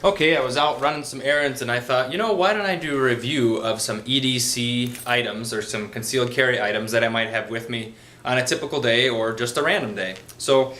Okay, I was out running some errands and I thought, why don't I do a review of some EDC items or some concealed carry items that I might have with me on a typical day or just a random day. So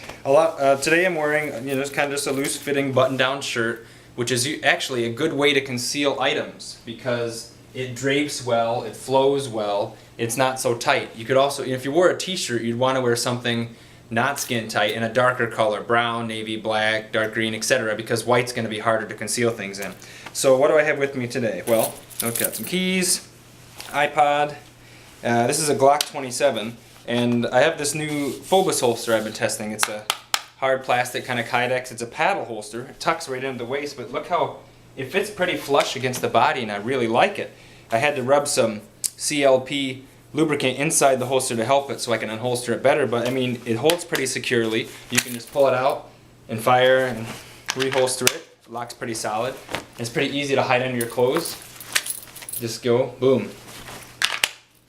today I'm wearing, just kind of just a loose fitting button down shirt, which is actually a good way to conceal items because it drapes well, it flows well, it's not so tight. You could also, if you wore a t-shirt, you'd want to wear something not skin tight in a darker color, brown, navy, black, dark green, etc., because white's going to be harder to conceal things in. So what do I have with me today? Well, I've got some keys, iPod, this is a Glock 27, and I have this new Phobos holster I've been testing. It's a hard plastic kind of Kydex. It's a paddle holster. It tucks right into the waist, but look how it fits pretty flush against the body, and I really like it. I had to rub some CLP lubricant inside the holster to help it so I can unholster it better, but I mean, it holds pretty securely. You can just pull it out and fire and reholster it. It locks pretty solid. It's pretty easy to hide under your clothes. Just go, boom.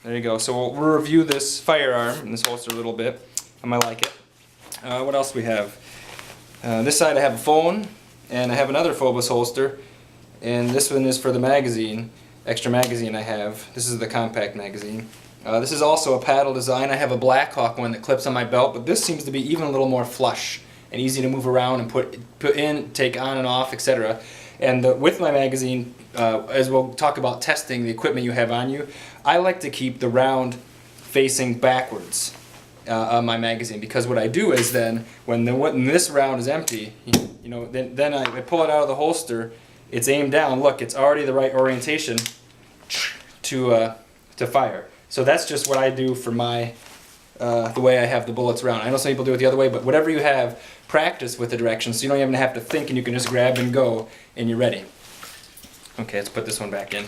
There you go. So we'll review this firearm and this holster a little bit. I might like it. What else do we have? This side I have a phone, and I have another Phobos holster, and this one is for the magazine, extra magazine I have. This is the compact magazine. This is also a paddle design. I have a Blackhawk one that clips on my belt, but this seems to be even a little more flush and easy to move around and put in, take on and off, etc. And with my magazine, as we'll talk about testing the equipment you have on you, I like to keep the round facing backwards on my magazine, because what I do is then when this round is empty, then I pull it out of the holster. It's aimed down. Look, it's already the right orientation to fire. So that's just what I do for my the way I have the bullets around. I know some people do it the other way, but whatever you have, practice with the directions so you don't even have to think, and you can just grab and go and you're ready. Okay, let's put this one back in.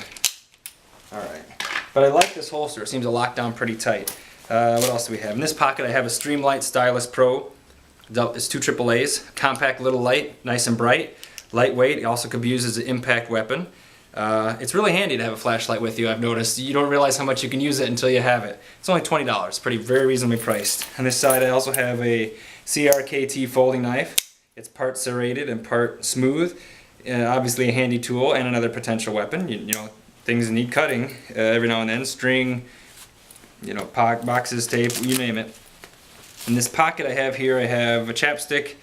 Alright. But I like this holster. It seems to lock down pretty tight. What else do we have? In this pocket I have a Streamlight Stylus Pro. It's 2 AAAs. Compact little light, nice and bright. Lightweight. It also could be used as an impact weapon. It's really handy to have a flashlight with you, I've noticed. You don't realize how much you can use it until you have it. It's only $20, very reasonably priced. On this side I also have a CRKT folding knife. It's part serrated and part smooth. Obviously a handy tool and another potential weapon. Things need cutting every now and then. String, boxes, tape, you name it. In this pocket I have here, I have a chapstick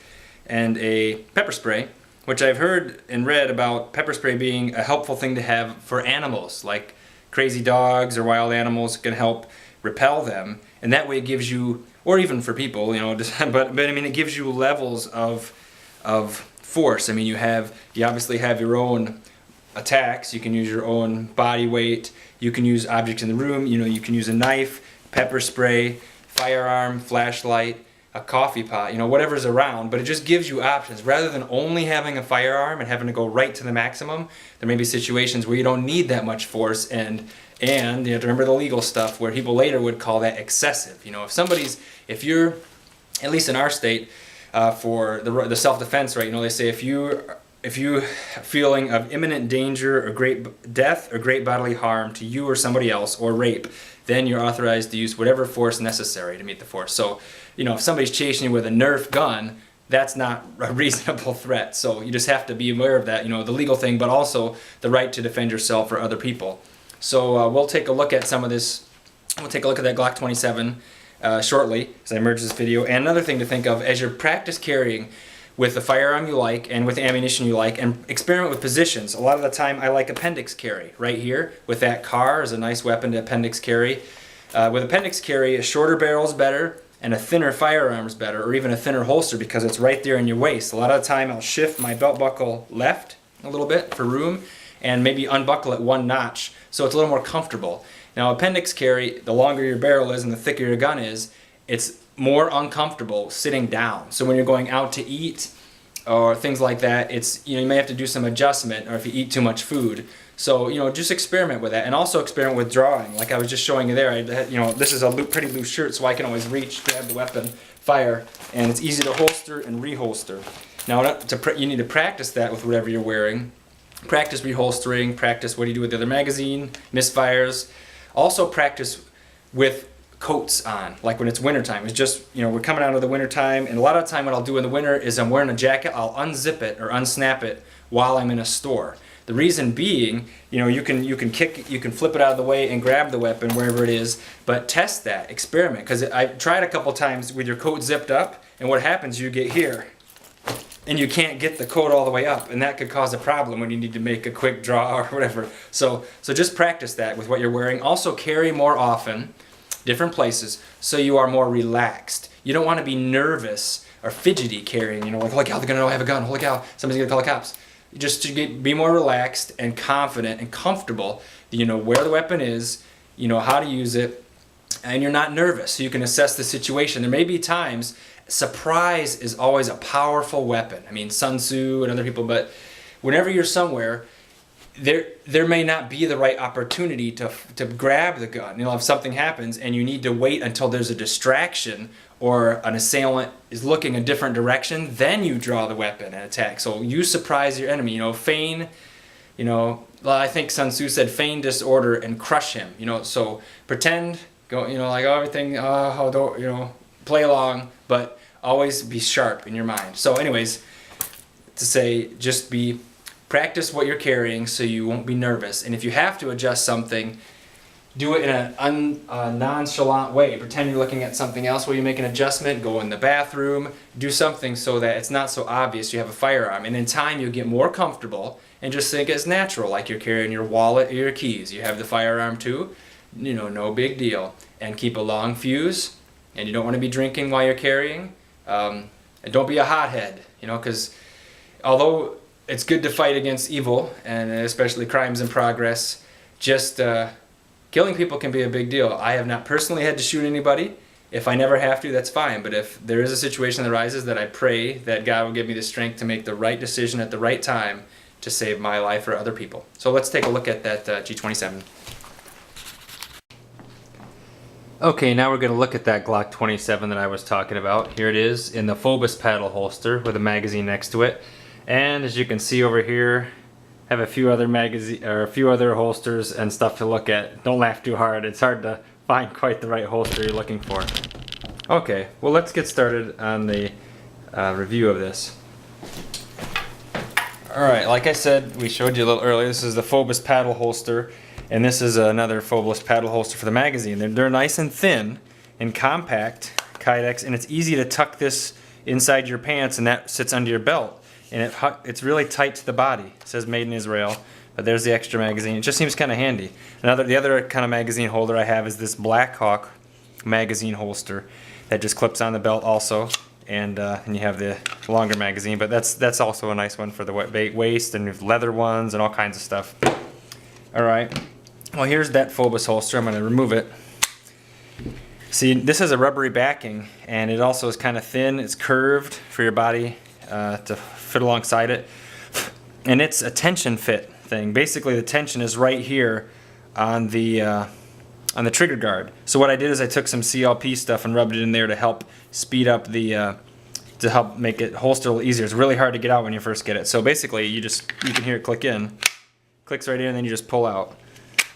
and a pepper spray, which I've heard and read about pepper spray being a helpful thing to have for animals, like crazy dogs or wild animals. Can help repel them, and that way it gives you, or even for people, but I mean it gives you levels of force. I mean you obviously have your own attacks. You can use your own body weight. You can use objects in the room. You can use a knife, pepper spray, firearm, flashlight, a coffee pot, whatever's around, but it just gives you options. Rather than only having a firearm and having to go right to the maximum, there may be situations where you don't need that much force, and you have to remember the legal stuff where people later would call that excessive. If you're, at least in our state, for the self-defense, right, they say if you feeling of imminent danger or great death or great bodily harm to you or somebody else, or rape, then you're authorized to use whatever force necessary to meet the force. So, if somebody's chasing you with a Nerf gun, that's not a reasonable threat. So you just have to be aware of that, the legal thing, but also the right to defend yourself or other people. So we'll take a look at some of this. We'll take a look at that Glock 27 shortly as I merge this video. And another thing to think of as you're practice carrying with the firearm you like and with the ammunition you like, and experiment with positions. A lot of the time I like appendix carry right here with that car as a nice weapon to appendix carry. With appendix carry, a shorter barrel is better and a thinner firearm is better, or even a thinner holster, because it's right there in your waist. A lot of the time I'll shift my belt buckle left a little bit for room and maybe unbuckle it 1 notch so it's a little more comfortable. Now appendix carry, the longer your barrel is and the thicker your gun is, it's more uncomfortable sitting down. So when you're going out to eat or things like that, it's you may have to do some adjustment, or if you eat too much food. So just experiment with that, and also experiment with drawing. Like I was just showing you there. This is a pretty loose shirt, so I can always reach, grab the weapon, fire, and it's easy to holster and reholster. Now you need to practice that with whatever you're wearing. Practice reholstering. Practice what do you do with the other magazine, misfires. Also practice with coats on, like when it's wintertime. It's just, you know, we're coming out of the wintertime, and a lot of the time what I'll do in the winter is I'm wearing a jacket, I'll unzip it or unsnap it while I'm in a store. The reason being, you know, you can flip it out of the way and grab the weapon wherever it is, but test that, experiment, because I've tried a couple times with your coat zipped up, and what happens, you get here, and you can't get the coat all the way up, and that could cause a problem when you need to make a quick draw or whatever. So just practice that with what you're wearing. Also carry more often, different places, so you are more relaxed. You don't want to be nervous or fidgety carrying, you know, like, holy cow, they're going to know I have a gun, holy cow, somebody's going to call the cops. Just to be more relaxed and confident and comfortable, you know where the weapon is, you know how to use it, and you're not nervous, so you can assess the situation. There may be times, surprise is always a powerful weapon. I mean, Sun Tzu and other people, but whenever you're somewhere, there may not be the right opportunity to grab the gun. You know, if something happens and you need to wait until there's a distraction or an assailant is looking a different direction, then you draw the weapon and attack. So you surprise your enemy. You know, feign, you know, well, I think Sun Tzu said feign disorder and crush him. You know, so pretend, go, you know, like everything, don't, you know, play along, but always be sharp in your mind. So anyways, to say, just practice what you're carrying so you won't be nervous. And if you have to adjust something, do it in a nonchalant way. Pretend you're looking at something else while you make an adjustment. Go in the bathroom. Do something so that it's not so obvious you have a firearm. And in time, you'll get more comfortable and just think it's natural, like you're carrying your wallet or your keys. You have the firearm too. You know, no big deal. And keep a long fuse. And you don't want to be drinking while you're carrying. And don't be a hothead. You know, because although it's good to fight against evil, and especially crimes in progress, just killing people can be a big deal. I have not personally had to shoot anybody. If I never have to, that's fine. But if there is a situation that arises, that I pray that God will give me the strength to make the right decision at the right time to save my life or other people. So let's take a look at that G27. Okay, now we're going to look at that Glock 27 that I was talking about. Here it is in the Phobos paddle holster with a magazine next to it. And as you can see over here, have a few other holsters and stuff to look at. Don't laugh too hard. It's hard to find quite the right holster you're looking for. Okay, well, let's get started on the review of this. Alright, like I said, we showed you a little earlier, this is the Phobos paddle holster, and this is another Phobos paddle holster for the magazine. They're nice and thin and compact, Kydex, and it's easy to tuck this inside your pants, and that sits under your belt. And it's really tight to the body. It says made in Israel, but there's the extra magazine. It just seems kind of handy. The other kind of magazine holder I have is this Blackhawk magazine holster that just clips on the belt also, and you have the longer magazine. But that's also a nice one for the waist, and there's leather ones and all kinds of stuff. All right. Well, here's that Phobos holster. I'm going to remove it. See, this has a rubbery backing, and it also is kind of thin. It's curved for your body to fit alongside it, and it's a tension fit thing. Basically, the tension is right here on the trigger guard. So what I did is I took some CLP stuff and rubbed it in there to help speed up the to help make it holster a little easier. It's really hard to get out when you first get it. So basically, you can hear it click in, clicks right in, and then you just pull out.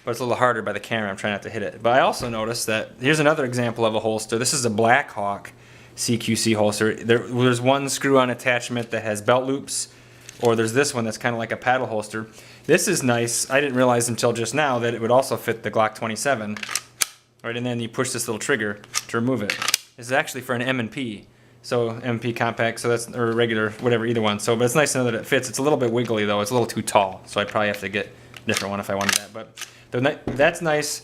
But it's a little harder by the camera. I'm trying not to hit it. But I also noticed that here's another example of a holster. This is a Blackhawk CQC holster. There's one screw-on attachment that has belt loops, or there's this one that's kind of like a paddle holster. This is nice. I didn't realize until just now that it would also fit the Glock 27. Right, and then you push this little trigger to remove it. This is actually for an M&P, so M&P compact, so that's, or regular, whatever, either one. So, but it's nice to know that it fits. It's a little bit wiggly though. It's a little too tall, so I'd probably have to get a different one if I wanted that. But that's nice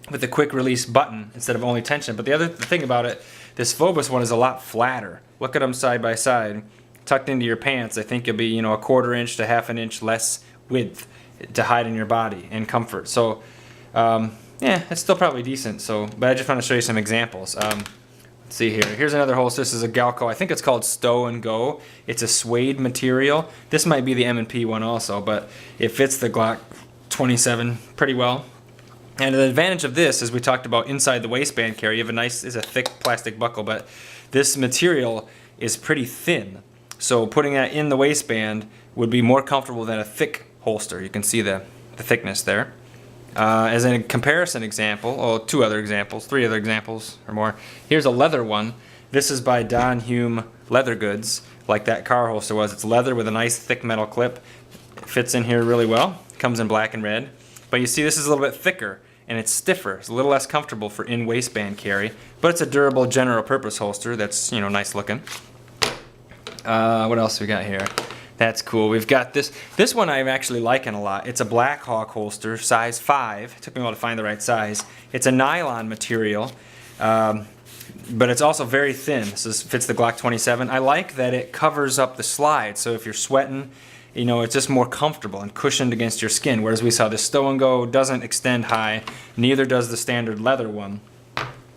with the quick release button instead of only tension. But the other thing about it, this Phobos one is a lot flatter. Look at them side by side, tucked into your pants. I think you'll be, you know, a 1/4 inch to 1/2 inch less width to hide in your body and comfort. So, yeah, it's still probably decent. So, but I just want to show you some examples. Let's see here. Here's another holster. This is a Galco. I think it's called Stow and Go. It's a suede material. This might be the M&P one also, but it fits the Glock 27 pretty well. And the advantage of this, as we talked about inside the waistband carry, you have is a thick plastic buckle, but this material is pretty thin. So putting that in the waistband would be more comfortable than a thick holster. You can see the thickness there. As a comparison example, oh, three other examples or more. Here's a leather one. This is by Don Hume Leather Goods, like that car holster was. It's leather with a nice thick metal clip. It fits in here really well. Comes in black and red. But you see this is a little bit thicker and it's stiffer. It's a little less comfortable for in waistband carry, but it's a durable general purpose holster that's, you know, nice looking. What else we got here? That's cool. We've got this. This one I'm actually liking a lot. It's a Black Hawk holster, size 5. It took me a while to find the right size. It's a nylon material, but it's also very thin. This fits the Glock 27. I like that it covers up the slide, so if you're sweating, you know, it's just more comfortable and cushioned against your skin. Whereas we saw the Stow and Go doesn't extend high. Neither does the standard leather one.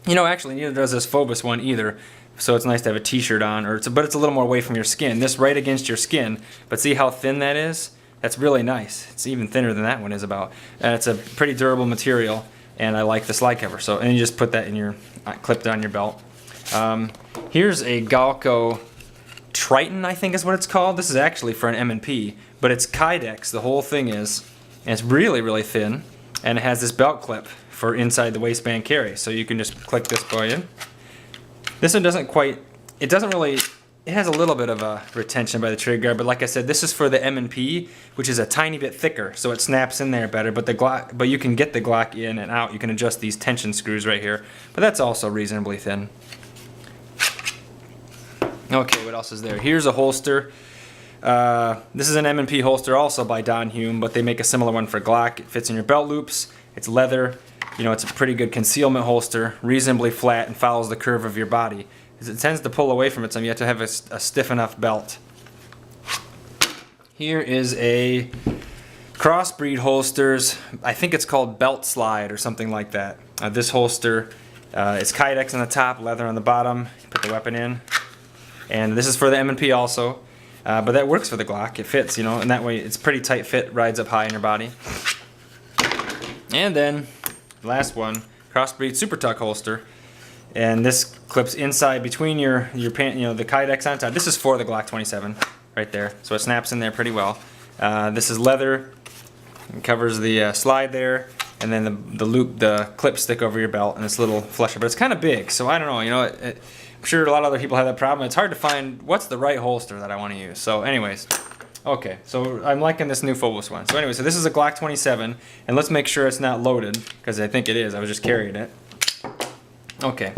You know, actually, neither does this Phobos one either. So it's nice to have a t-shirt on, but it's a little more away from your skin. This right against your skin, but see how thin that is? That's really nice. It's even thinner than that one is about. And it's a pretty durable material, and I like the slide cover. So, and you just put that in your, clipped on your belt. Here's a Galco Triton, I think is what it's called. This is actually for an M&P, but it's Kydex, the whole thing is. And it's really, really thin, and it has this belt clip for inside the waistband carry. So you can just click this boy in. This one doesn't quite, it has a little bit of a retention by the trigger guard, but like I said, this is for the M&P, which is a tiny bit thicker, so it snaps in there better, but you can get the Glock in and out. You can adjust these tension screws right here, but that's also reasonably thin. Okay, what else is there? Here's a holster. This is an M&P holster also by Don Hume, but they make a similar one for Glock. It fits in your belt loops, it's leather. You know, it's a pretty good concealment holster, reasonably flat, and follows the curve of your body. As it tends to pull away from it, so you have to have a stiff enough belt. Here is a Crossbreed holsters. I think it's called Belt Slide or something like that. This holster is Kydex on the top, leather on the bottom. You put the weapon in. And this is for the M&P also. But that works for the Glock. It fits, you know, and that way it's pretty tight fit, rides up high in your body. And then last one, Crossbreed Super Tuck holster, and this clips inside between your pant, you know, the Kydex on top. This is for the Glock 27, right there. So it snaps in there pretty well. This is leather, it covers the slide there, and then the clips stick over your belt, and it's a little flusher, but it's kind of big. So I don't know, you know, I'm sure a lot of other people have that problem. It's hard to find what's the right holster that I want to use. So, anyways. Okay, so I'm liking this new Phobos one. So anyway, so this is a Glock 27, and let's make sure it's not loaded, because I think it is. I was just carrying it. Okay,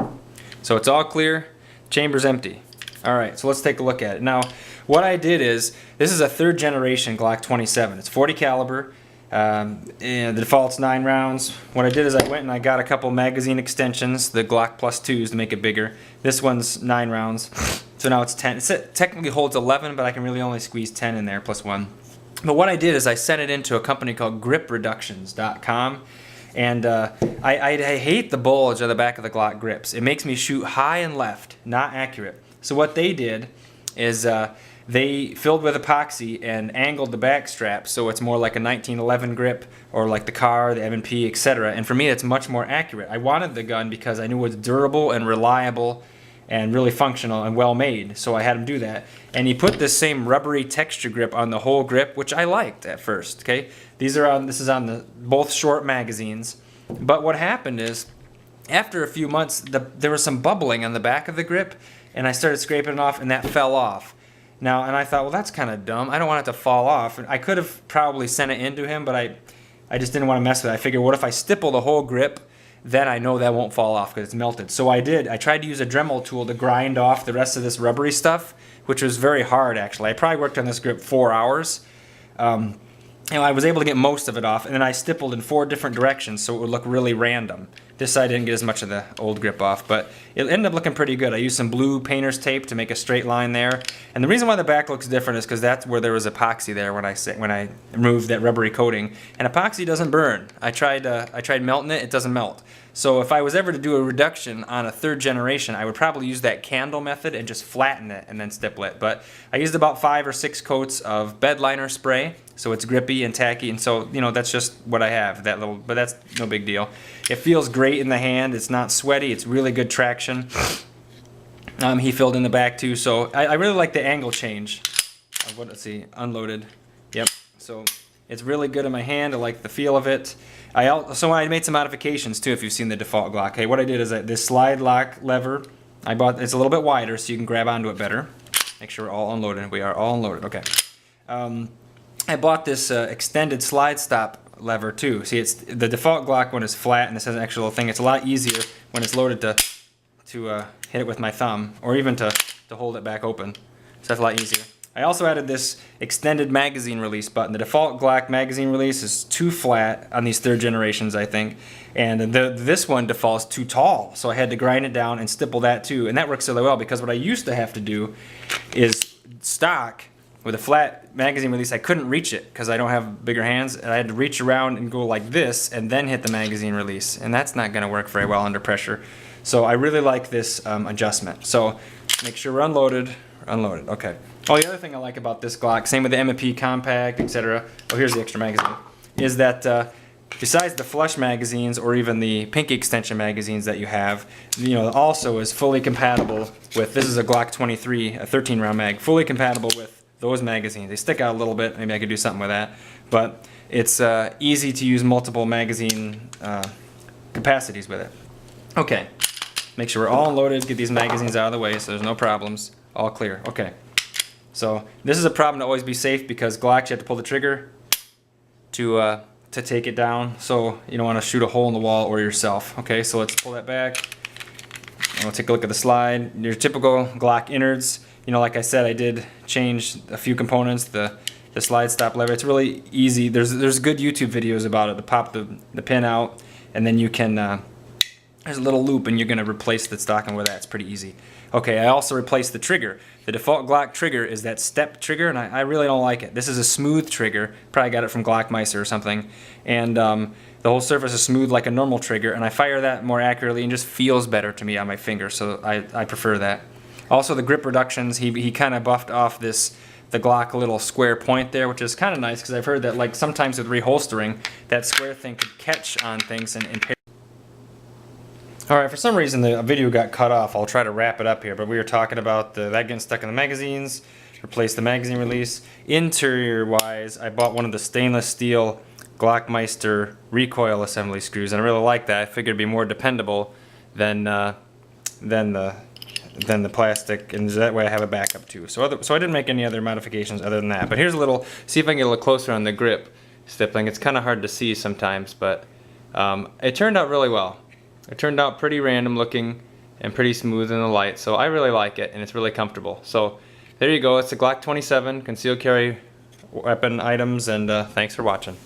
so it's all clear, chamber's empty. Alright, so let's take a look at it. Now, what I did is, this is a 3rd generation Glock 27. It's 40 caliber, and the default's 9 rounds. What I did is I went and I got a couple magazine extensions, the Glock Plus 2s to make it bigger. This one's 9 rounds. So now it's 10. It technically holds 11, but I can really only squeeze 10 in there plus 1. But what I did is I sent it into a company called GripReductions.com, and I hate the bulge of the back of the Glock grips. It makes me shoot high and left, not accurate. So what they did is they filled with epoxy and angled the back strap so it's more like a 1911 grip or like the car, the M&P, etc. And for me, it's much more accurate. I wanted the gun because I knew it was durable and reliable and really functional and well made, so I had him do that. And he put this same rubbery texture grip on the whole grip, which I liked at first. Okay, this is on both short magazines. But what happened is, after a few months, there was some bubbling on the back of the grip, and I started scraping it off, and that fell off. Now, and I thought, well, that's kind of dumb. I don't want it to fall off. I could have probably sent it into him, but I just didn't want to mess with it. I figured, what if I stipple the whole grip? Then I know that won't fall off because it's melted. So I did. I tried to use a Dremel tool to grind off the rest of this rubbery stuff, which was very hard, actually. I probably worked on this grip 4 hours. I was able to get most of it off, and then I stippled in 4 different directions so it would look really random. This side didn't get as much of the old grip off, but it ended up looking pretty good. I used some blue painter's tape to make a straight line there. And the reason why the back looks different is because that's where there was epoxy there when I removed that rubbery coating. And epoxy doesn't burn. I tried melting it, it doesn't melt. So if I was ever to do a reduction on a 3rd generation, I would probably use that candle method and just flatten it and then stipple it. But I used about 5 or 6 coats of bed liner spray, so it's grippy and tacky, and so, you know, that's just what I have, but that's no big deal. It feels great in the hand, it's not sweaty, it's really good traction. He filled in the back too, so I really like the angle change of let's see, unloaded. Yep, so It's really good in my hand. I like the feel of it. So I made some modifications too, if you've seen the default Glock. Okay, what I did is this slide lock lever, it's a little bit wider so you can grab onto it better. Make sure we're all unloaded. We are all unloaded. Okay. I bought this extended slide stop lever too. See, it's the default Glock one is flat and this has an extra little thing. It's a lot easier when it's loaded to hit it with my thumb, or even to hold it back open. So that's a lot easier. I also added this extended magazine release button. The default Glock magazine release is too flat on these 3rd generations, I think, and this one defaults too tall, so I had to grind it down and stipple that too, and that works really well because what I used to have to do is stock with a flat magazine release. I couldn't reach it because I don't have bigger hands, and I had to reach around and go like this and then hit the magazine release, and that's not going to work very well under pressure. So I really like this adjustment. So make sure we're unloaded. Okay. Oh, the other thing I like about this Glock, same with the M&P Compact, etc. Oh, here's the extra magazine. Is that besides the flush magazines or even the pinky extension magazines that you have, also is fully compatible with. This is a Glock 23, a 13-round mag, fully compatible with those magazines. They stick out a little bit. Maybe I could do something with that, but it's easy to use multiple magazine capacities with it. Okay. Make sure we're all unloaded. Get these magazines out of the way so there's no problems. All clear. Okay. So this is a problem to always be safe because Glocks, you have to pull the trigger to take it down. So you don't want to shoot a hole in the wall or yourself. Okay, so let's pull that back. And we'll take a look at the slide. Your typical Glock innards. Like I said, I did change a few components. The slide stop lever. It's really easy. There's good YouTube videos about it. To pop the pin out, and then you can. There's a little loop, and you're going to replace the stocking with that. It's pretty easy. Okay, I also replaced the trigger. The default Glock trigger is that step trigger, and I really don't like it. This is a smooth trigger. Probably got it from Glockmeister or something. And the whole surface is smooth like a normal trigger, and I fire that more accurately and just feels better to me on my finger, so I prefer that. Also, the grip reductions, he kind of buffed off the Glock little square point there, which is kind of nice because I've heard that like sometimes with reholstering, that square thing could catch on things and Alright, for some reason the video got cut off. I'll try to wrap it up here, but we were talking about that getting stuck in the magazines, replace the magazine release. Interior wise, I bought one of the stainless steel Glockmeister recoil assembly screws, and I really like that. I figured it'd be more dependable than the plastic, and that way I have a backup too. So I didn't make any other modifications other than that. But here's a little, see if I can get a little closer on the grip stippling. It's kind of hard to see sometimes, but it turned out really well. It turned out pretty random looking and pretty smooth in the light, so I really like it and it's really comfortable. So there you go, it's a Glock 27 concealed carry weapon items, and thanks for watching.